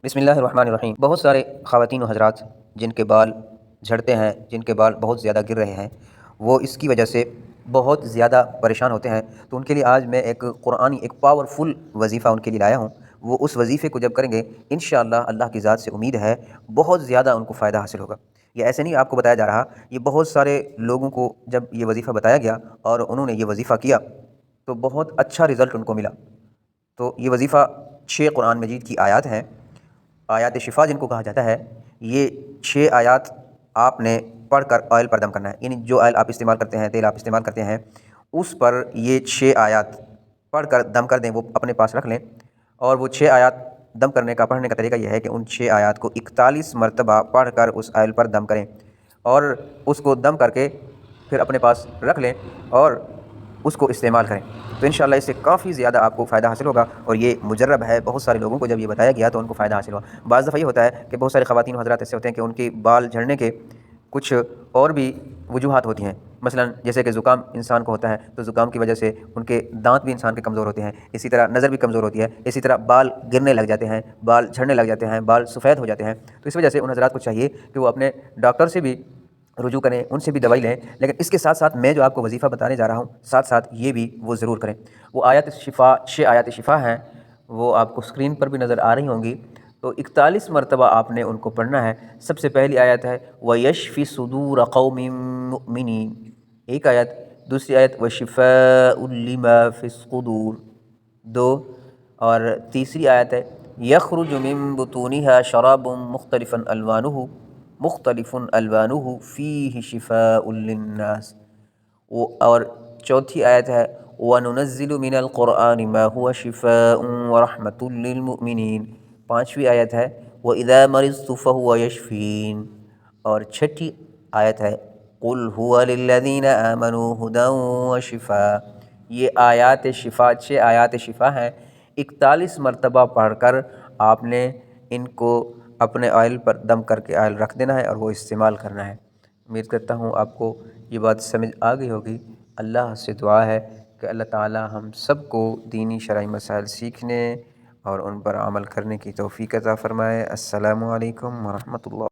بسم اللہ الرحمن الرحیم۔ بہت سارے خواتین و حضرات جن کے بال جھڑتے ہیں، جن کے بال بہت زیادہ گر رہے ہیں، وہ اس کی وجہ سے بہت زیادہ پریشان ہوتے ہیں، تو ان کے لیے آج میں ایک قرآنی ایک پاورفل وظیفہ ان کے لیے لایا ہوں۔ وہ اس وظیفے کو جب کریں گے انشاءاللہ اللہ کی ذات سے امید ہے بہت زیادہ ان کو فائدہ حاصل ہوگا۔ یہ ایسے نہیں آپ کو بتایا جا رہا، یہ بہت سارے لوگوں کو جب یہ وظیفہ بتایا گیا اور انہوں نے یہ وظیفہ کیا تو بہت اچھا رزلٹ ان کو ملا۔ تو یہ وظیفہ 6 قرآن مجید کی آیات ہیں، آیات شفا جن کو کہا جاتا ہے۔ یہ 6 آیات آپ نے پڑھ کر آئل پر دم کرنا ہے، یعنی جو آئل آپ استعمال کرتے ہیں، تیل آپ استعمال کرتے ہیں، اس پر یہ 6 آیات پڑھ کر دم کر دیں، وہ اپنے پاس رکھ لیں۔ اور وہ 6 آیات دم کرنے کا پڑھنے کا طریقہ یہ ہے کہ ان 6 آیات کو 41 مرتبہ پڑھ کر اس آئل پر دم کریں اور اس کو دم کر کے پھر اپنے پاس رکھ لیں اور اس کو استعمال کریں، تو انشاءاللہ اس سے کافی زیادہ آپ کو فائدہ حاصل ہوگا۔ اور یہ مجرب ہے، بہت سارے لوگوں کو جب یہ بتایا گیا تو ان کو فائدہ حاصل ہوا۔ بعض دفعہ یہ ہوتا ہے کہ بہت سارے خواتین و حضرات ایسے ہوتے ہیں کہ ان کے بال جھڑنے کے کچھ اور بھی وجوہات ہوتی ہیں، مثلا جیسے کہ زکام انسان کو ہوتا ہے تو زکام کی وجہ سے ان کے دانت بھی انسان کے کمزور ہوتے ہیں، اسی طرح نظر بھی کمزور ہوتی ہے، اسی طرح بال گرنے لگ جاتے ہیں، بال جھڑنے لگ جاتے ہیں، بال سفید ہو جاتے ہیں۔ تو اس وجہ سے ان حضرات کو چاہیے کہ وہ اپنے ڈاکٹر سے بھی رجوع کریں، ان سے بھی دوائی لیں، لیکن اس کے ساتھ ساتھ میں جو آپ کو وظیفہ بتانے جا رہا ہوں ساتھ ساتھ یہ بھی وہ ضرور کریں۔ وہ آیات شفا 6 آیات شفا ہیں، وہ آپ کو اسکرین پر بھی نظر آ رہی ہوں گی، تو 41 مرتبہ آپ نے ان کو پڑھنا ہے۔ سب سے پہلی آیت ہے وَيَشْفِ صُدُورَ قَوْمٍ مُؤْمِنِينَ، ایک آیت، دوسری آیت وَشِفَاءٌ لِمَا فِي الصُّدُورِ، 2، اور تیسری آیت ہے يَخْرُجُ مِن بُطُونِهَا شَرَابٌ مُخْتَلِفٌ أَلْوَانُهُ فِيهِ شِفَاءٌ لِلنَّاسِ، اور چوتھی آیت ہے وَنُنَزِّلُ مِنَ الْقُرْآنِ مَا هُوَ شِفَاءٌ وَرَحْمَةٌ لِلْمُؤْمِنِينَ، پانچویں آیت ہے وَإِذَا مَرِضْتُ فَهُوَ يَشْفِينِ، اور چھٹی آیت ہے قُلْ هُوَ لِلَّذِينَ آمَنُوا هُدًى وَشِفَاءٌ۔ یہ آیات شفا 6 آیات شفا ہیں، 41 مرتبہ پڑھ کر آپ نے ان کو اپنے آئل پر دم کر کے آئل رکھ دینا ہے اور وہ استعمال کرنا ہے۔ امید کرتا ہوں آپ کو یہ بات سمجھ آ گئی ہوگی۔ اللہ سے دعا ہے کہ اللہ تعالی ہم سب کو دینی شرعی مسائل سیکھنے اور ان پر عمل کرنے کی توفیق عطا فرمائے۔ السلام علیکم ورحمۃ اللہ۔